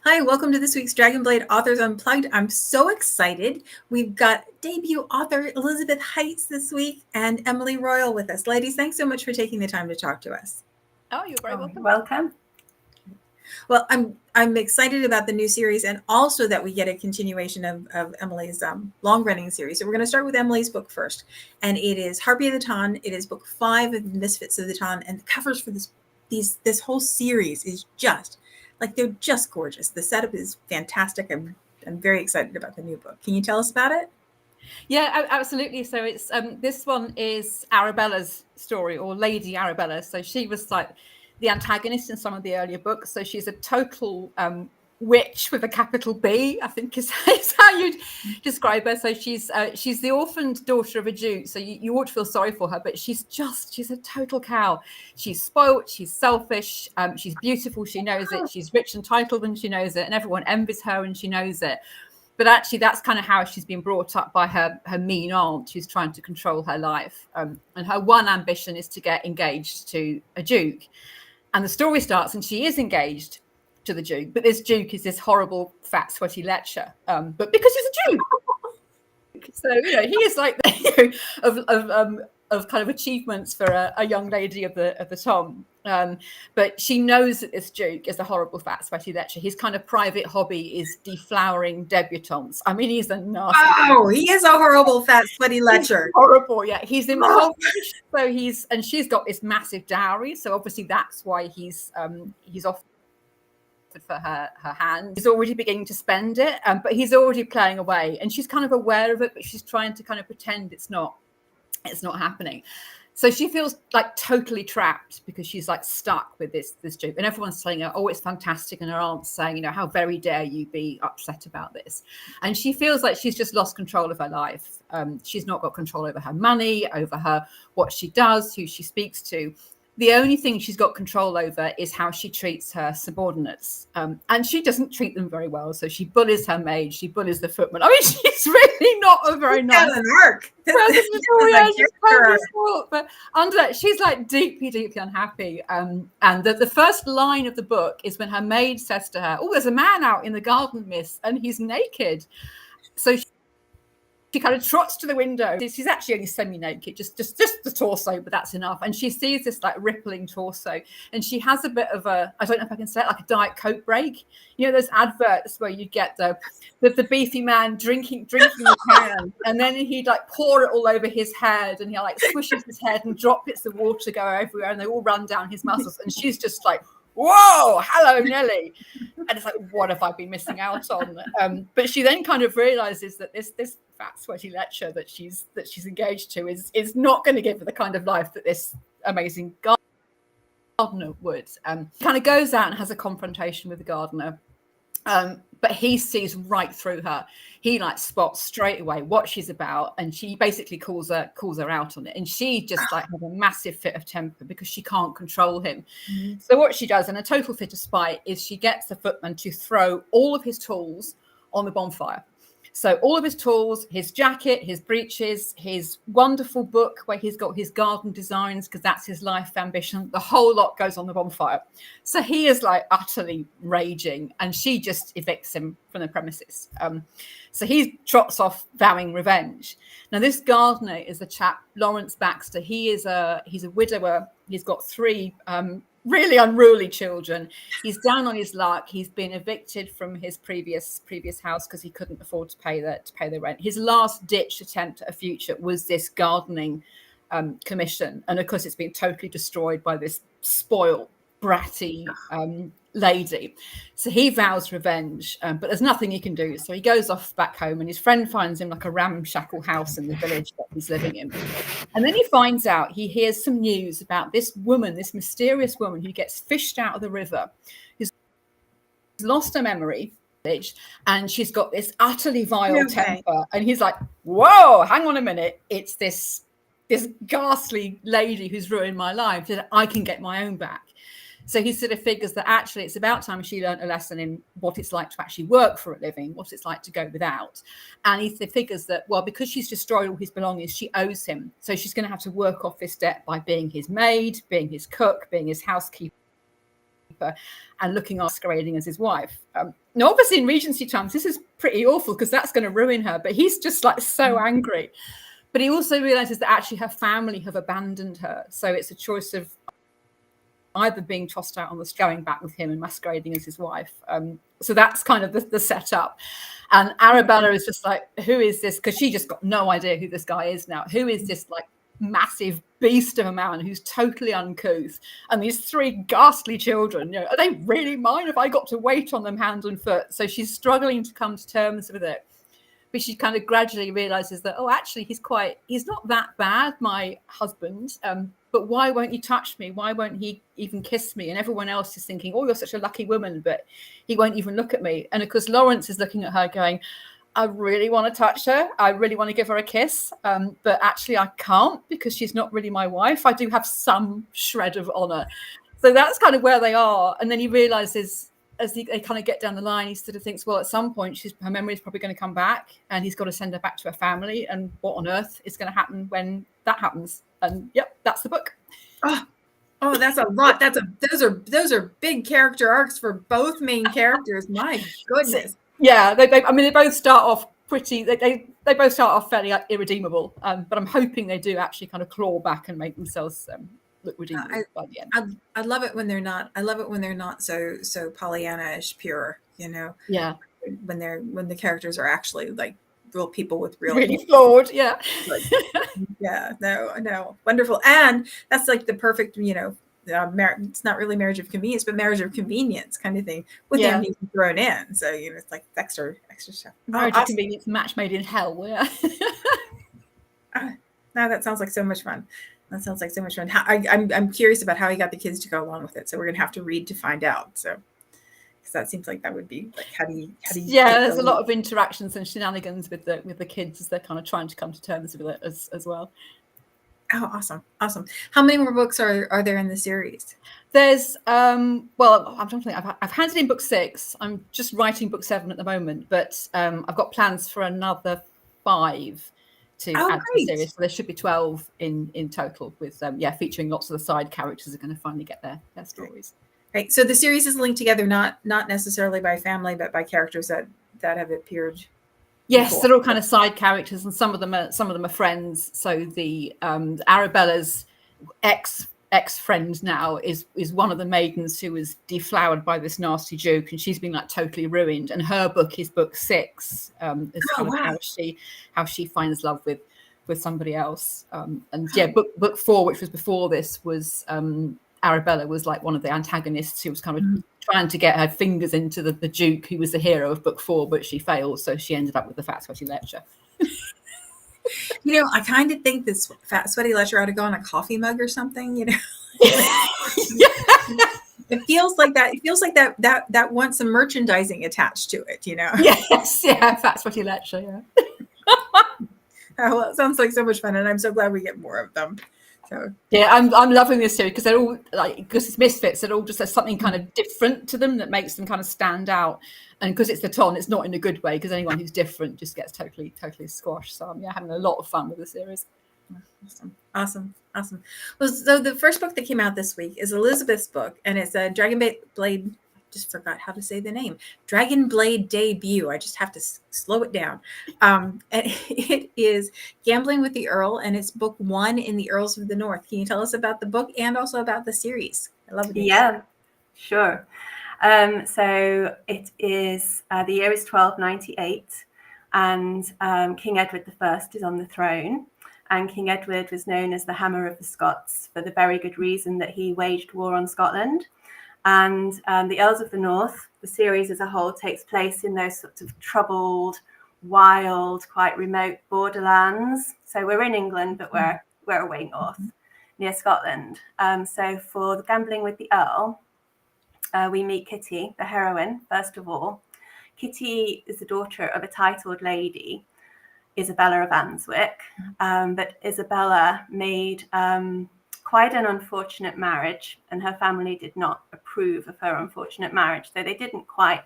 Hi, welcome to this week's Dragonblade Authors Unplugged. I'm so excited. We've got debut author Elizabeth Heights this week and Emily Royal with us. Ladies, thanks so much for taking the time to talk to us. Oh, you're very welcome. Welcome. Well, I'm excited about the new series and also that we get a continuation of Emily's long-running series. So we're going to start with Emily's book first, and it is Harpy of the Ton. It is book 5 of Misfits of the Ton, and the covers for this whole series is just they're just gorgeous. The setup is fantastic. I'm very excited about the new book. Can you tell us about it? Yeah, absolutely. So it's this one is Arabella's story, or Lady Arabella. So she was like the antagonist in some of the earlier books. So she's a total witch with a capital B, I think is how you'd describe her. So she's the orphaned daughter of a Duke. So you ought to feel sorry for her, but she's a total cow. She's spoilt, she's selfish, she's beautiful, she knows it. She's rich and titled, and she knows it, and everyone envies her, and she knows it. But actually, that's kind of how she's been brought up by her mean aunt, who's trying to control her life. And her one ambition is to get engaged to a Duke. And the story starts, and she is engaged to the Duke. But this Duke is this horrible, fat, sweaty lecher. But because he's a Duke. So, he is like of kind of achievements for a young lady of the Tom. But she knows that this Duke is a horrible, fat, sweaty lecher. His kind of private hobby is deflowering debutantes. I mean, he's a nasty. Oh, he is a horrible, fat, sweaty lecher. Horrible, yeah. He's impoverished, and she's got this massive dowry. So obviously that's why he's off for her hand. He's already beginning to spend it, but he's already playing away, and she's kind of aware of it, but she's trying to kind of pretend it's not happening. So she feels like totally trapped because she's like stuck with this Duke, and everyone's telling her, oh, it's fantastic, and her aunt's saying, how very dare you be upset about this. And she feels like she's just lost control of her life. She's not got control over her money, over what she does, who she speaks to. The only thing she's got control over is how she treats her subordinates. And she doesn't treat them very well. So she bullies her maid, she bullies the footman. I mean, she's really not a very nice but under that, she's like deeply, deeply unhappy. And the first line of the book is when her maid says to her, oh, there's a man out in the garden, miss, and he's naked. So she kind of trots to the window. She's actually only semi-naked, just the torso, but that's enough. And she sees this like rippling torso, and she has a bit of a, I don't know if I can say it, like a Diet Coke break. Those adverts where you get the beefy man drinking the can, and then he'd like pour it all over his head, and he like swishes his head, and droplets of water go everywhere, and they all run down his muscles. And she's just like, whoa, hello, Nelly. And it's like, what have I been missing out on? But she then kind of realizes that this fat, sweaty lecher that she's engaged to is not going to give her the kind of life that this amazing gardener would. Kind of goes out and has a confrontation with the gardener. But he sees right through her. He like spots straight away what she's about, and she basically calls her out on it. And she just like has a massive fit of temper because she can't control him. Mm-hmm. So what she does in a total fit of spite is she gets the footman to throw all of his tools on the bonfire. So all of his tools, his jacket, his breeches, his wonderful book where he's got his garden designs, because that's his life ambition, the whole lot goes on the bonfire. So he is like utterly raging, and she just evicts him from the premises. So he trots off vowing revenge. Now this gardener is a chap, Lawrence Baxter. He's a widower. He's got 3 really unruly children. He's down on his luck. He's been evicted from his previous house because he couldn't afford to pay the rent. His last ditch attempt at a future was this gardening commission, and of course it's been totally destroyed by this spoiled, bratty lady. So he vows revenge, but there's nothing he can do. So he goes off back home, and his friend finds him like a ramshackle house in the village that he's living in. And then he finds out, he hears some news about this woman, this mysterious woman who gets fished out of the river, who's lost her memory, and she's got this utterly vile temper. And he's like, whoa, hang on a minute, it's this ghastly lady who's ruined my life, that I can get my own back. So he sort of figures that actually it's about time she learned a lesson in what it's like to actually work for a living, what it's like to go without. And he figures that, well, because she's destroyed all his belongings, she owes him. So she's going to have to work off this debt by being his maid, being his cook, being his housekeeper, and looking after masquerading as his wife. Now, obviously, in Regency times, this is pretty awful because that's going to ruin her. But he's just like so angry. But he also realizes that actually her family have abandoned her. So it's a choice of either being tossed out on the going back with him and masquerading as his wife. So that's kind of the setup. And Arabella is just like, who is this? Because she just got no idea who this guy is now. Who is this like massive beast of a man who's totally uncouth? And these three ghastly children, are they really mine? Have I got to wait on them hand and foot? So she's struggling to come to terms with it. But she kind of gradually realizes that, actually, he's not that bad, my husband. But why won't he touch me? Why won't he even kiss me? And everyone else is thinking, you're such a lucky woman, but he won't even look at me. And of course, Lawrence is looking at her going, I really want to touch her. I really want to give her a kiss. But actually, I can't because she's not really my wife. I do have some shred of honor. So that's kind of where they are. And then he realizes, as they kind of get down the line, he sort of thinks, well, at some point, her memory is probably going to come back and he's got to send her back to her family. And what on earth is going to happen when that happens? And yep, that's the book. Oh, that's a lot. Those are big character arcs for both main characters. My goodness. Yeah, they both start off pretty. They both start off fairly irredeemable. But I'm hoping they do actually kind of claw back and make themselves look redeemable by the end. I love it when they're not. I love it when they're not so Pollyanna-ish pure. Yeah. When the characters are actually like real people with real really flawed. Yeah. Yeah. No. Wonderful. And that's like the perfect. It's not really marriage of convenience, but marriage of convenience kind of thing with them being thrown in. So it's like extra stuff. Marriage of convenience, match made in hell. Yeah. No, that sounds like so much fun. I'm curious about how he got the kids to go along with it. So we're gonna have to read to find out. So because that seems like that would be like how do you there's a lot of interactions and shenanigans with the kids as they're kind of trying to come to terms with it as well. Oh, awesome. How many more books are there in the series? There's I'm trying to think. I've handed in book 6. I'm just writing book 7 at the moment, but I've got plans for another 5 to add to the series. So there should be 12 in total with featuring lots of the side characters are going to finally get their stories. Right. So the series is linked together not necessarily by family, but by characters that have appeared. Yes, before. They're all kind of side characters, and some of them are friends. So the Arabella's ex-friend now is one of the maidens who was deflowered by this nasty Duke, and she's been like totally ruined. And her book is book 6. Is kind of how she finds love with somebody else. Book 4, which was before this, was Arabella was like one of the antagonists who was kind of trying to get her fingers into the Duke, who was the hero of book 4, but she failed, so she ended up with the Fat Sweaty Lecher. I kind of think this Fat Sweaty Lecher ought to go on a coffee mug or something. It feels like that. It feels like that wants some merchandising attached to it. Yes, Fat Sweaty Lecher. Yeah. Oh, well, it sounds like so much fun, and I'm so glad we get more of them. So yeah, I'm loving this series because they're all because it's Misfits. They're all just there's something kind of different to them that makes them kind of stand out. And because it's the Ton, it's not in a good way because anyone who's different just gets totally squashed. So I'm having a lot of fun with the series. Awesome. Well, so the first book that came out this week is Elizabeth's book, and it's a Dragonblade. Just forgot how to say the name. Dragonblade debut. I just have to slow it down. And it is Gambling with the Earl, and it's book 1 in the Earls of the North. Can you tell us about the book and also about the series? I love it. Yeah, sure. So it is the year is 1298, and King Edward I is on the throne. And King Edward was known as the Hammer of the Scots for the very good reason that he waged war on Scotland. And the Earls of the North, the series as a whole, takes place in those sorts of troubled, wild, quite remote borderlands. So we're in England, but we're away north, near Scotland. So for the Gambling with the Earl, we meet Kitty, the heroine, first of all. Kitty is the daughter of a titled lady, Isabella of Answick. But Isabella made quite an unfortunate marriage, and her family did not approve of her unfortunate marriage. So they didn't quite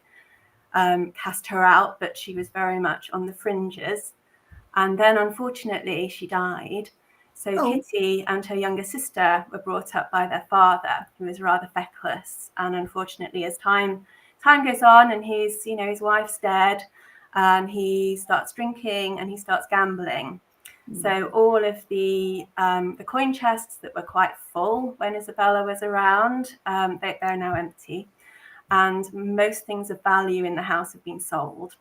cast her out, but she was very much on the fringes. And then, unfortunately, she died. So Kitty and her younger sister were brought up by their father, who was rather feckless. And unfortunately, as time goes on and his wife's dead, and he starts drinking and he starts gambling. So all of the coin chests that were quite full when Isabella was around, they're now empty. And most things of value in the house have been sold.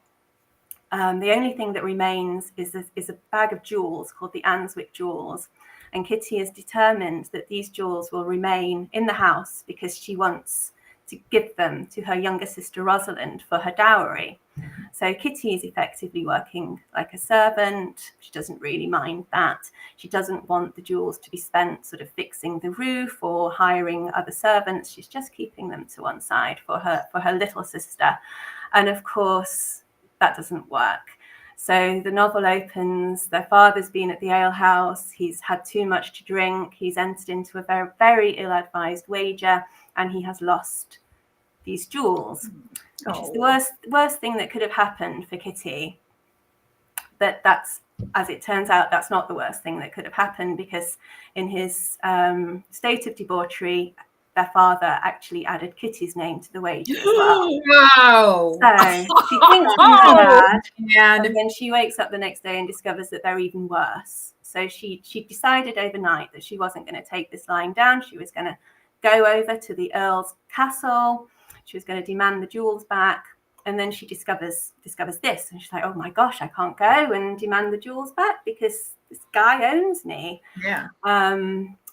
The only thing that remains is a bag of jewels called the Answick jewels. And Kitty is determined that these jewels will remain in the house because she wants to give them to her younger sister Rosalind for her dowry. So Kitty is effectively working like a servant. She doesn't really mind that. She doesn't want the jewels to be spent sort of fixing the roof or hiring other servants. She's just keeping them to one side for her little sister. And of course, that doesn't work. So the novel opens, their father's been at the alehouse, he's had too much to drink, he's entered into a very, very ill-advised wager, and he has lost these jewels, which is the worst thing that could have happened for Kitty. But that's, as it turns out, that's not the worst thing that could have happened, because in his state of debauchery, their father actually added Kitty's name to the wager as well. Wow. So she thinks things are bad, and then she wakes up the next day and discovers that they're even worse. So she decided overnight that she wasn't going to take this lying down. She was going to go over to the Earls' castle. She was going to demand the jewels back. And then she discovers this, and she's like, oh my gosh, I can't go and demand the jewels back because this guy owns me. Yeah.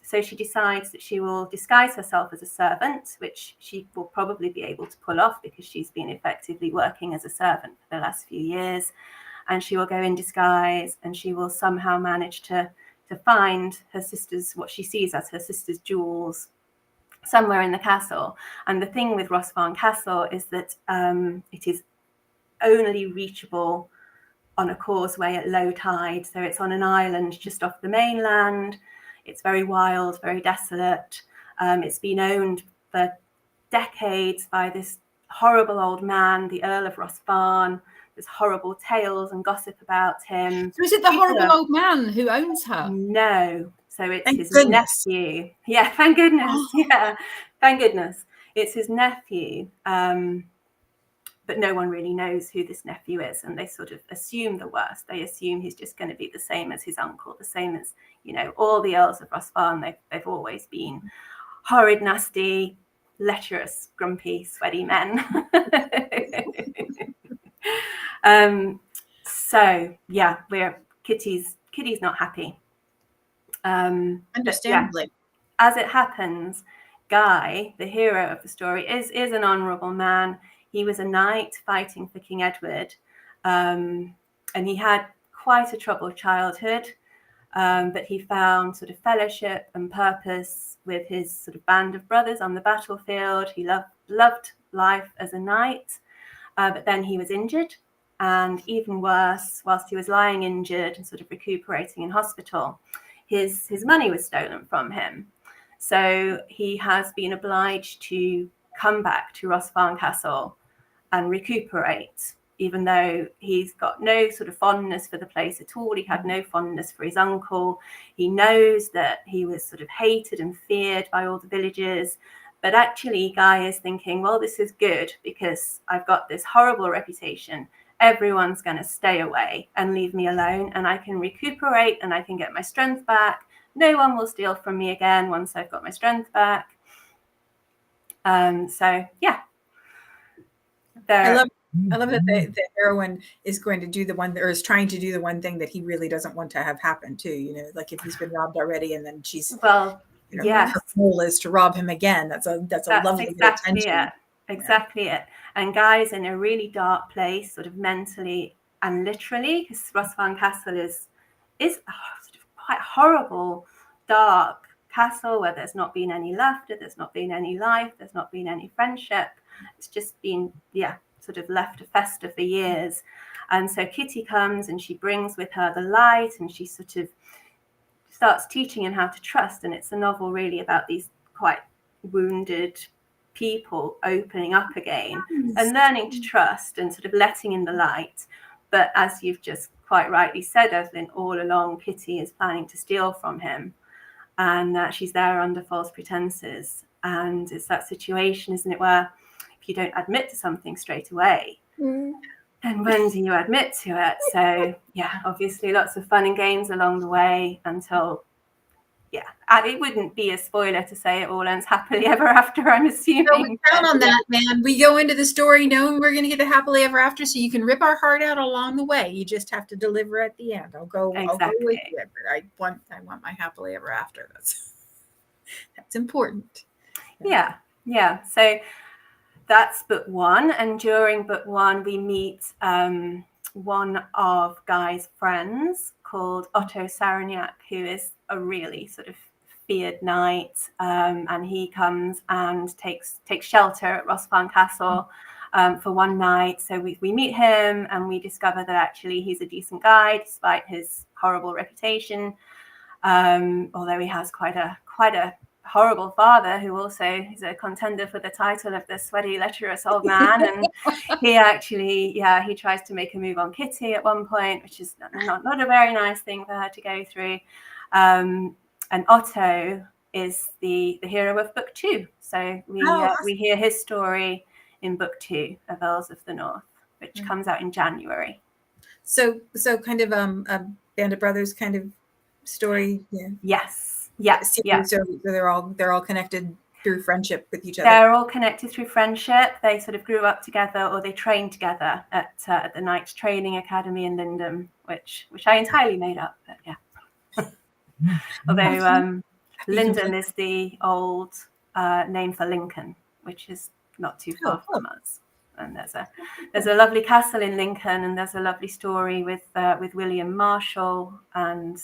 So she decides that she will disguise herself as a servant, which she will probably be able to pull off because she's been effectively working as a servant for the last few years. And she will go in disguise, and she will somehow manage to find her sister's, what she sees as her sister's jewels, somewhere in the castle. And the thing with Rossfarn Castle is that it is only reachable on a causeway at low tide. So it's on an island just off the mainland. It's very wild, very desolate. It's been owned for decades by this horrible old man, the Earl of Rossfarn. There's horrible tales and gossip about him. So is it the horrible old man who owns her? No. So it's Thank his goodness. nephew. Yeah, thank goodness. Yeah, thank goodness. It's his nephew. But no one really knows who this nephew is, and they sort of assume the worst. They assume he's just going to be the same as his uncle, the same as, all the Earls of Rossfarn. They've always been horrid, nasty, lecherous, grumpy, sweaty men. So yeah, Kitty's not happy. Understandably. Yeah, as it happens, Guy, the hero of the story, is an honourable man. He was a knight fighting for King Edward, and he had quite a troubled childhood, but he found sort of fellowship and purpose with his sort of band of brothers on the battlefield. He loved life as a knight, but then he was injured, and even worse, whilst he was lying injured and sort of recuperating in hospital, his money was stolen from him. So he has been obliged to come back to Rossfarn Castle and recuperate, even though he's got no sort of fondness for the place at all. He had no fondness for his uncle. He knows that he was sort of hated and feared by all the villagers. But actually, Guy is thinking, well, this is good because I've got this horrible reputation. Everyone's going to stay away and leave me alone, and I can recuperate and I can get my strength back. No one will steal from me again once I've got my strength back. So, yeah. I love that the heroine is going to do the one, or is trying to do the one thing that he really doesn't want to have happen too. Like if he's been robbed already, and then she's her goal is to rob him again. That's a lovely attention. Exactly it. And Guy's in a really dark place, sort of mentally and literally, because Rossfarn Castle is sort of quite horrible, dark castle where there's not been any laughter, there's not been any life, there's not been any friendship. It's just been, sort of left to fester for years. And so Kitty comes and she brings with her the light, and she sort of starts teaching him how to trust. And it's a novel really about these quite wounded people opening up again and learning to trust and sort of letting in the light. But as you've just quite rightly said, Evelyn, all along Kitty is planning to steal from him, and that she's there under false pretenses. And it's that situation, isn't it, where if you don't admit to something straight away, then when do you admit to it? So yeah, obviously lots of fun and games along the way until, yeah, and it wouldn't be a spoiler to say it all ends happily ever after, I'm assuming. No, we count on that, man. We go into the story knowing we're going to get a happily ever after, so you can rip our heart out along the way. You just have to deliver at the end. I'll go with you. I want my happily ever after. That's important. Yeah. So that's book one, and during book one we meet one of Guy's friends called Otto Saranac, who is a really sort of feared knight, and he comes and takes shelter at Rossfarn Castle for one night. So we meet him, and we discover that actually he's a decent guy despite his horrible reputation, although he has quite a horrible father who also is a contender for the title of the sweaty, lecherous old man. And he actually, he tries to make a move on Kitty at one point, which is not a very nice thing for her to go through. And Otto is the hero of book two. So we hear his story in book two of Earls of the North, which comes out in January. So kind of a Band of Brothers kind of story. Yeah. Yes. Yeah. So they're all connected through friendship with each other. They're all connected through friendship. They sort of grew up together, or they trained together at the Knights Training Academy in Lindum, which I entirely made up. But yeah. Although Lindum is the old name for Lincoln, which is not too far from us. And there's a lovely castle in Lincoln, and there's a lovely story with William Marshall, and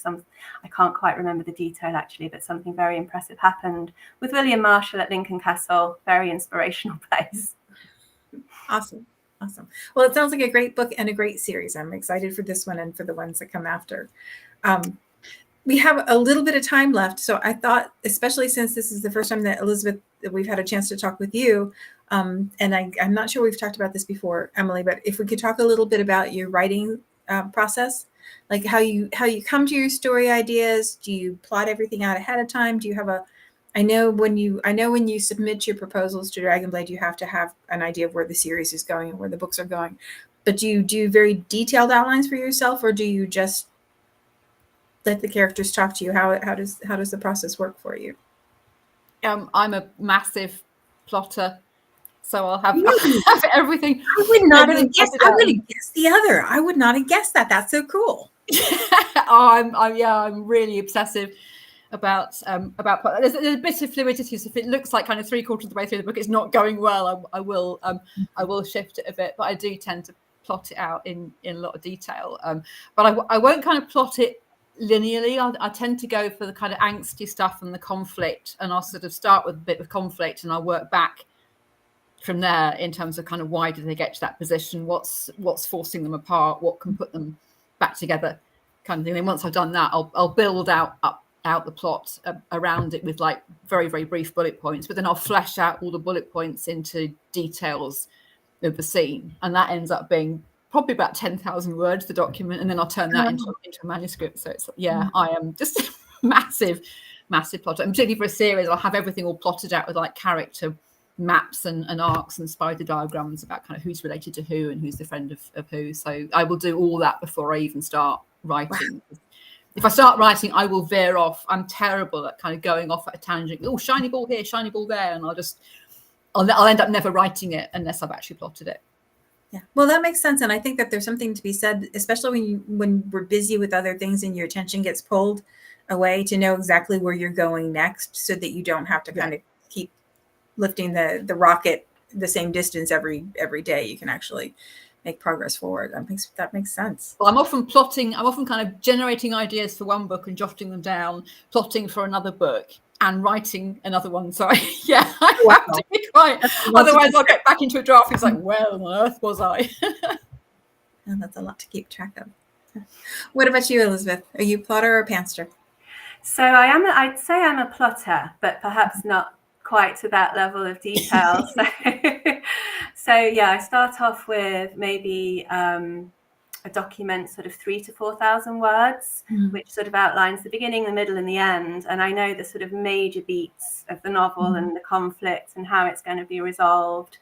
I can't quite remember the detail actually, but something very impressive happened with William Marshall at Lincoln Castle. Very inspirational place. Awesome. Well, it sounds like a great book and a great series. I'm excited for this one and for the ones that come after. We have a little bit of time left, so I thought, especially since this is the first time that Elizabeth, we've had a chance to talk with you, and I'm not sure we've talked about this before, Emily, but if we could talk a little bit about your writing process, like how you come to your story ideas. Do you plot everything out ahead of time? Do you have I know when you submit your proposals to Dragonblade, you have to have an idea of where the series is going and where the books are going. But do you do very detailed outlines for yourself, or do you just let the characters talk to you? How does the process work for you? I'm a massive plotter, so I'll have everything. I would not have guessed. I would have guessed the other. I would not have guessed that. That's so cool. I'm really obsessive about plot. There's a bit of fluidity. So if it looks like kind of 3/4 of the way through the book it's not going well, I will shift it a bit. But I do tend to plot it out in a lot of detail. But I won't kind of plot it linearly. I tend to go for the kind of angsty stuff and the conflict, and I'll sort of start with a bit of conflict and I'll work back from there in terms of kind of why did they get to that position, what's forcing them apart, what can put them back together, kind of thing. And once I've done that, I'll build out the plot around it with like very, very brief bullet points, but then I'll flesh out all the bullet points into details of the scene, and that ends up being probably about 10,000 words, the document, and then I'll turn that into a manuscript. So it's I am just a massive plotter, and particularly for a series I'll have everything all plotted out with like character maps and arcs and spider diagrams about kind of who's related to who and who's the friend of who. So I will do all that before I even start writing. Wow. If I start writing, I will veer off. I'm terrible at kind of going off at a tangent. Oh, shiny ball here, shiny ball there, and I'll end up never writing it unless I've actually plotted it. Yeah, well, that makes sense, and I think that there's something to be said, especially when we're busy with other things and your attention gets pulled away, to know exactly where you're going next, so that you don't have to kind of keep lifting the rocket the same distance every day. You can actually make progress forward. That makes sense. Well, I'm often kind of generating ideas for one book and jotting them down, plotting for another book, and writing another one. So I have to be quiet. Otherwise I'll get back into a draft. It's like, where on earth was I? And that's a lot to keep track of. What about you, Elizabeth? Are you a plotter or a pantser? So I'd say I'm a plotter, but perhaps not quite to that level of detail. So I start off with maybe a document sort of 3,000 to 4,000 words, which sort of outlines the beginning, the middle, and the end. And I know the sort of major beats of the novel and the conflict and how it's going to be resolved.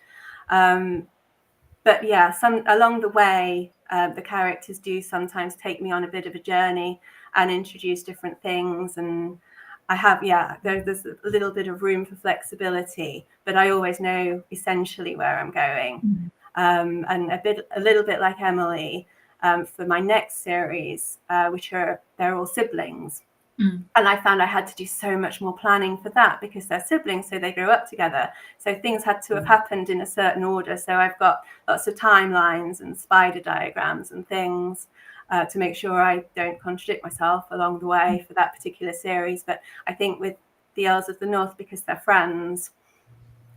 But yeah, along the way, the characters do sometimes take me on a bit of a journey and introduce different things. And I have, there's a little bit of room for flexibility, but I always know essentially where I'm going. And a little bit like Emily, for my next series, they're all siblings. And I found I had to do so much more planning for that because they're siblings, so they grow up together. So things had to have happened in a certain order. So I've got lots of timelines and spider diagrams and things to make sure I don't contradict myself along the way for that particular series. But I think with the Earls of the North, because they're friends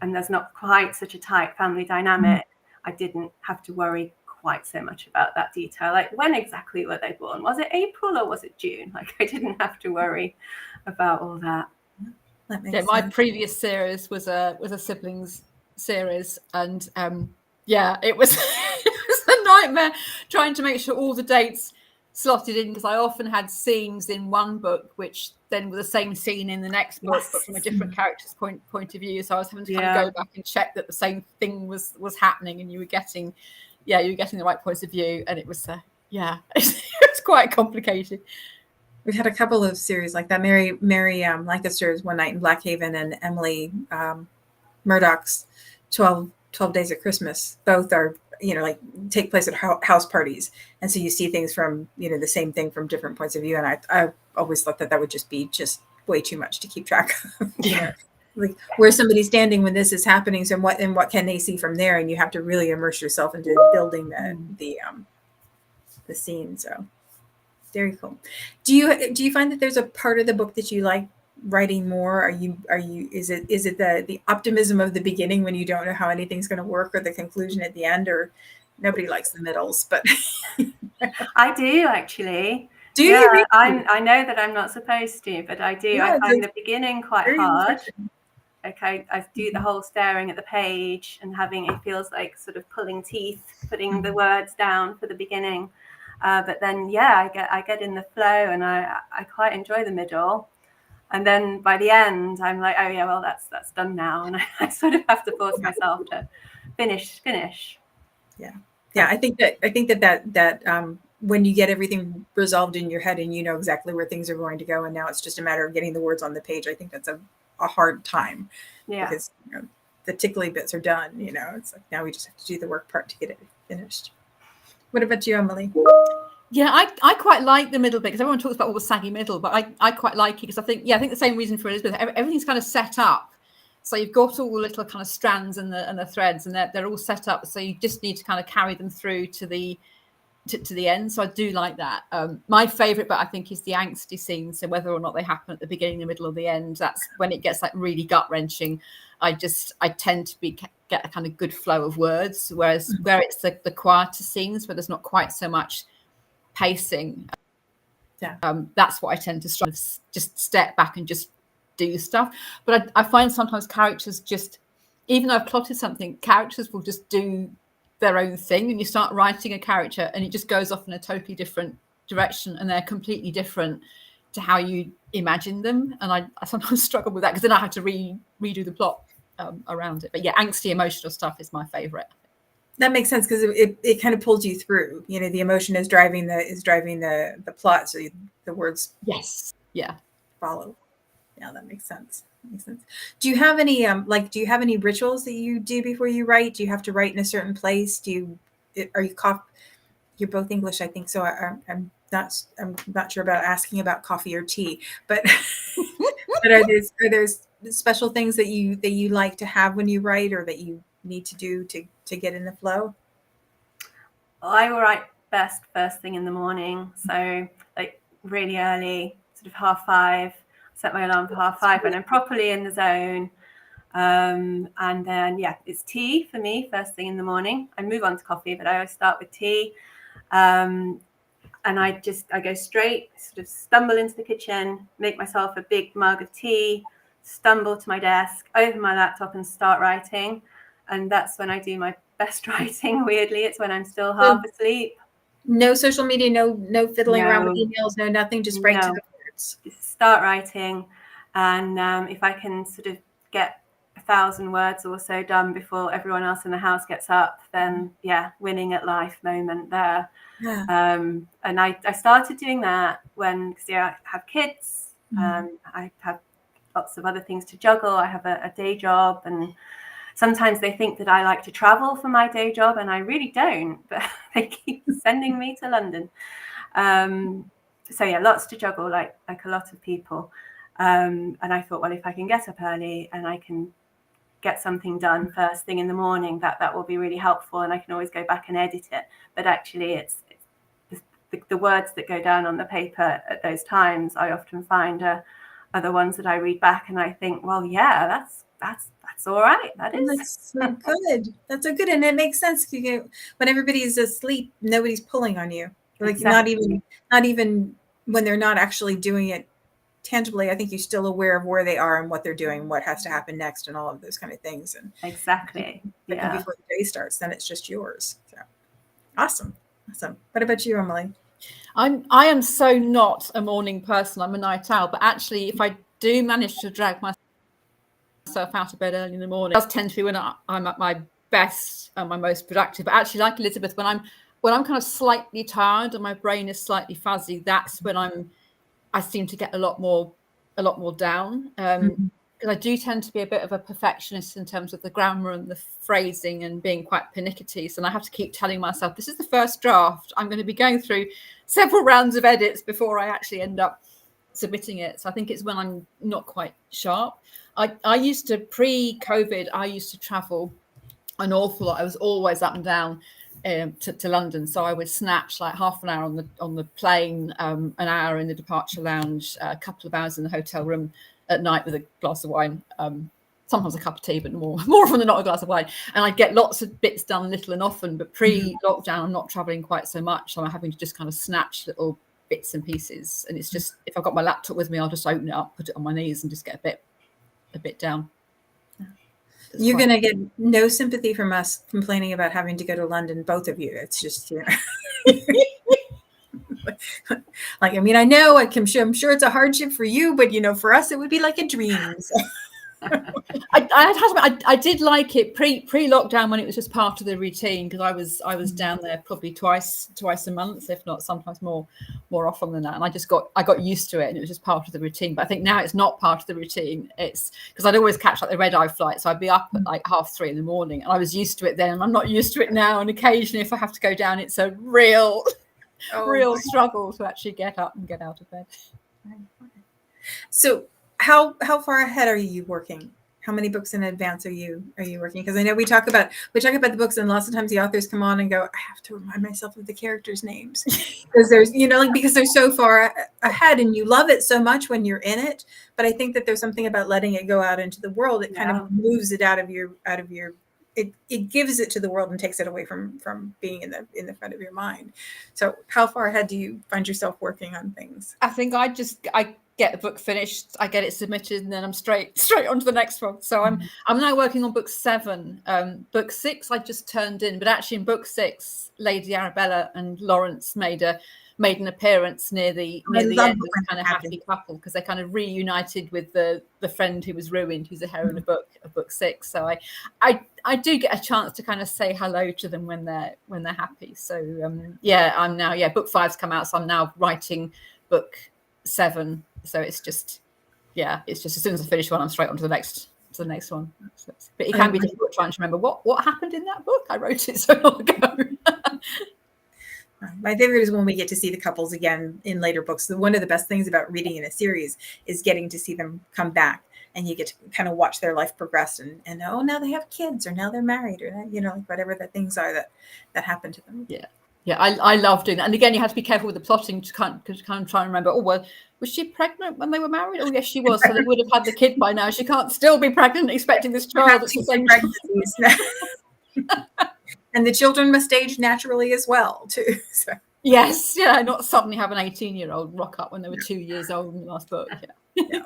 and there's not quite such a tight family dynamic, I didn't have to worry quite so much about that detail. Like, when exactly were they born? Was it April or was it June? Like, I didn't have to worry about all that. That makes Yeah, my sense. previous series was a siblings series, and it was it was a nightmare trying to make sure all the dates slotted in, because I often had scenes in one book which then were the same scene in the next book, but from a different character's point of view. So I was having to kind of go back and check that the same thing was happening, and you were getting the right points of view, and it was it was quite complicated. We've had a couple of series like that. Mary Lancaster's One Night in Blackhaven and Emily Murdoch's 12 Days at Christmas. Both are, like, take place at house parties. And so you see things from, the same thing from different points of view. And I always thought that would just be way too much to keep track of. Like, where's somebody standing when this is happening? So what can they see from there? And you have to really immerse yourself into building the scene. So very cool. Do you find that there's a part of the book that you like writing more? Is it the optimism of the beginning when you don't know how anything's going to work, or the conclusion at the end, or nobody likes the middles? But I do, actually. Do you? Really? I know that I'm not supposed to, but I do. I find the beginning quite hard. Okay, I do the whole staring at the page and it feels like sort of pulling teeth, putting the words down for the beginning. But then, I get in the flow, and I quite enjoy the middle. And then by the end, I'm like, oh yeah, well, that's done now, and I sort of have to force myself to finish. Yeah. I think that when you get everything resolved in your head and you know exactly where things are going to go, and now it's just a matter of getting the words on the page, I think that's a hard time. Because the tickly bits are done. It's like, now we just have to do the work part to get it finished. What about you, Emily? Yeah, I quite like the middle bit, because everyone talks about all the saggy middle, but I quite like it, because I think the same reason for Elizabeth. Everything's kind of set up, so you've got all the little kind of strands and the threads, and they're all set up. So you just need to kind of carry them through to the end. So I do like that. My favourite bit, I think, is the angsty scenes. So whether or not they happen at the beginning, the middle, or the end, that's when it gets like really gut wrenching. I tend to get a kind of good flow of words, whereas where it's the quieter scenes where there's not quite so much pacing, that's what I tend to just step back and just do stuff. But I find sometimes characters just, even though I've plotted something, characters will just do their own thing, and you start writing a character and it just goes off in a totally different direction, and they're completely different to how you imagine them. And I sometimes struggle with that, because then I have to redo the plot around it. But angsty emotional stuff is my favorite. That makes sense, because it kind of pulls you through. The emotion is driving the plot, so the words follow. Yeah, that makes sense. Do you have any rituals that you do before you write? Do you have to write in a certain place? Are you you're both English, I think, so I'm not sure about asking about coffee or tea, but but are there special things that you like to have when you write, or that you need to do to get in the flow? Well, I will write best first thing in the morning, so like really early, sort of 5:30. Set my alarm for 5:30, and I'm properly in the zone. And then it's tea for me first thing in the morning. I move on to coffee, but I always start with tea. And I go straight, sort of stumble into the kitchen, make myself a big mug of tea, stumble to my desk, open my laptop, and start writing. And that's when I do my best writing. Weirdly, it's when I'm still half asleep. No social media, no fiddling around with No. emails, no nothing, just right to No. the words. Just start writing, and if I can sort of get 1,000 words or so done before everyone else in the house gets up, then yeah, winning at life moment there. Yeah. And I started doing that when, because I have kids, Mhm. I have lots of other things to juggle. I have a day job, and sometimes they think that I like to travel for my day job, and I really don't, but they keep sending me to London. So yeah, lots to juggle, like a lot of people. And I thought, well, if I can get up early and I can get something done first thing in the morning, that will be really helpful, and I can always go back and edit it. But actually, it's the words that go down on the paper at those times, I often find are the ones that I read back, and I think, well, yeah, that's all right. That is. That's so good. That's so good, and it makes sense. When everybody's asleep, nobody's pulling on you. Like Exactly. not even when they're not actually doing it tangibly. I think you're still aware of where they are and what they're doing, what has to happen next, and all of those kind of things. And Exactly. second Yeah. before the day starts, then it's just yours. So awesome. What about you, Emily? I am so not a morning person. I'm a night owl, but actually, if I do manage to drag myself out of bed early in the morning, it does tend to be when I'm at my best and my most productive. But actually, like Elizabeth, when I'm kind of slightly tired and my brain is slightly fuzzy, that's when I seem to get a lot more down. Because I do tend to be a bit of a perfectionist in terms of the grammar and the phrasing and being quite pernickety. And I have to keep telling myself, this is the first draft. I'm going to be going through several rounds of edits before I actually end up submitting it. So I think it's when I'm not quite sharp. I used to, pre-COVID, I used to travel an awful lot. I was always up and down to London, so I would snatch like half an hour on the plane, an hour in the departure lounge, a couple of hours in the hotel room at night with a glass of wine, sometimes a cup of tea, but more often than not a glass of wine. And I'd get lots of bits done little and often. But pre-lockdown, I'm not traveling quite so much, so I'm having to just kind of snatch little bits and pieces. And it's just, if I've got my laptop with me, I'll just open it up, put it on my knees, and just get a bit down. You're going to get no sympathy from us complaining about having to go to London, both of you. It's just, like, I mean, I know I'm sure it's a hardship for you, but for us, it would be like a dream. So. I did like it pre-lockdown when it was just part of the routine, because I was down there probably twice a month, if not sometimes more often than that, and I got used to it, and it was just part of the routine. But I think now it's not part of the routine. It's because I'd always catch like the red eye flight, so I'd be up at like 3:30 in the morning, and I was used to it then, and I'm not used to it now. And occasionally, if I have to go down, it's a real struggle to actually get up and get out of bed. So how far ahead are you working? How many books in advance are you working? Because I know we talk about the books, and lots of times the authors come on and go, I have to remind myself of the characters' names because there's because they're so far ahead, and you love it so much when you're in it. But I think that there's something about letting it go out into the world. It kind of moves it out of your it gives it to the world and takes it away from being in the front of your mind. So how far ahead do you find yourself working on things? I think I get the book finished, I get it submitted, and then I'm straight on to the next one. So I'm now working on book 7. Book 6 I just turned in, but actually in book 6, Lady Arabella and Lawrence made an appearance near the end as a kind of happy couple, because they kind of reunited with the friend who was ruined, who's the heroine of book 6. So I do get a chance to kind of say hello to them when they're happy. So I'm now book 5's come out, so I'm now writing book 7. So it's just as soon as I finish one, I'm straight on to the next one. So but it can be difficult trying to remember what happened in that book. I wrote it so long ago. My favorite is when we get to see the couples again in later books. So one of the best things about reading in a series is getting to see them come back, and you get to kind of watch their life progress, and now they have kids, or now they're married, or whatever the things are that happen to them. Yeah, I love doing that. And again, you have to be careful with the plotting to kind of try and remember, was she pregnant when they were married? Oh, yes, she was. So they would have had the kid by now. She can't still be pregnant expecting this child. It's the same pregnancies. And the children must age naturally as well, too. So. Yes, not suddenly have an 18-year-old rock up when they were 2 years old in the last book. Yeah.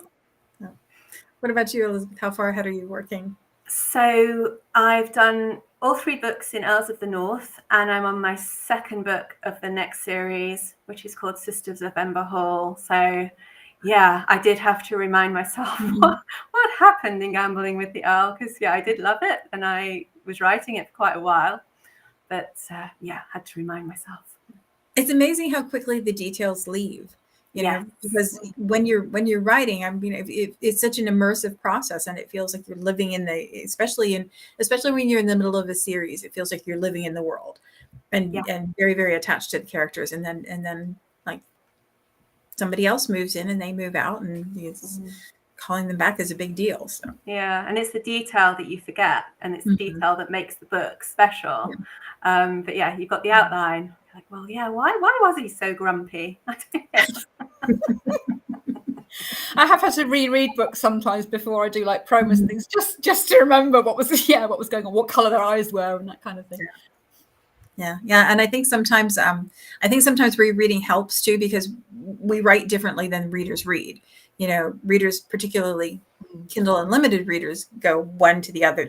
What about you, Elizabeth? How far ahead are you working? So I've done all 3 books in Earls of the North, and I'm on my 2nd book of the next series, which is called Sisters of Ember Hall. So yeah, I did have to remind myself what happened in Gambling with the Earl, because I did love it, and I was writing it for quite a while, but had to remind myself. It's amazing how quickly the details leave. You know, because when you're writing, I mean, it's such an immersive process, and it feels like you're living in especially when you're in the middle of a series, it feels like you're living in the world, and very, very attached to the characters, and then like somebody else moves in and they move out, and calling them back is a big deal. So and it's the detail that you forget, and it's the detail that makes the book special. But you've got the outline. You're like, well, why was he so grumpy? I have had to reread books sometimes before I do like promos and things, just to remember what was going on, what color their eyes were, and that kind of thing. Yeah, and I think sometimes rereading helps too, because we write differently than readers read. You know, readers, particularly Kindle Unlimited readers, go one to the other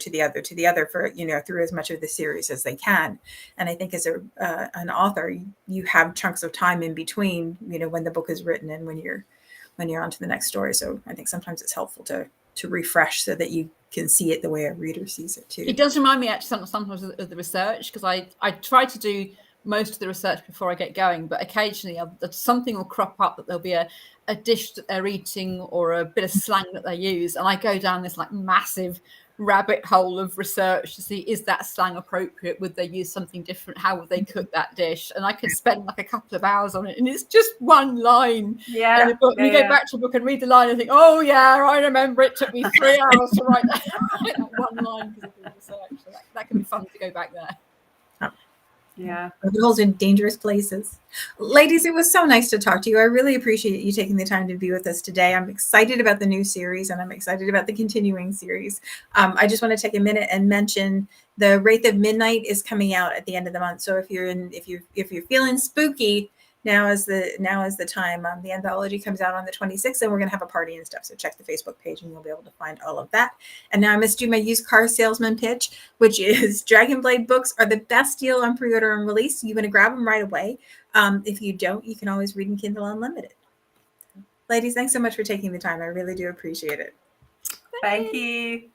for through as much of the series as they can. And I think as an author, you have chunks of time in between, when the book is written and when you're on to the next story. So I think sometimes it's helpful to refresh so that you can see it the way a reader sees it too. It does remind me actually sometimes of the research, because I try to do most of the research before I get going, but occasionally something will crop up, that there'll be a dish that they're eating or a bit of slang that they use, and I go down this like massive rabbit hole of research to see, is that slang appropriate? Would they use something different? How would they cook that dish? And I could spend like a couple of hours on it, and it's just one line in the book. And you go back to the book and read the line and think, oh yeah, I remember it took me 3 hours to write that one line because of the research. So that can be fun to go back there. Holes in dangerous places. Ladies, it was so nice to talk to you. I really appreciate you taking the time to be with us today. I'm excited about the new series, and I'm excited about the continuing series. I just want to take a minute and mention the Wraith of Midnight is coming out at the end of the month. So if you're feeling spooky, now is the time. The anthology comes out on the 26th, and we're going to have a party and stuff. So check the Facebook page, and you'll be able to find all of that. And now I must do my used car salesman pitch, which is Dragonblade books are the best deal on pre-order and release. You want to grab them right away. If you don't, you can always read in Kindle Unlimited. Ladies, thanks so much for taking the time. I really do appreciate it. Thank you.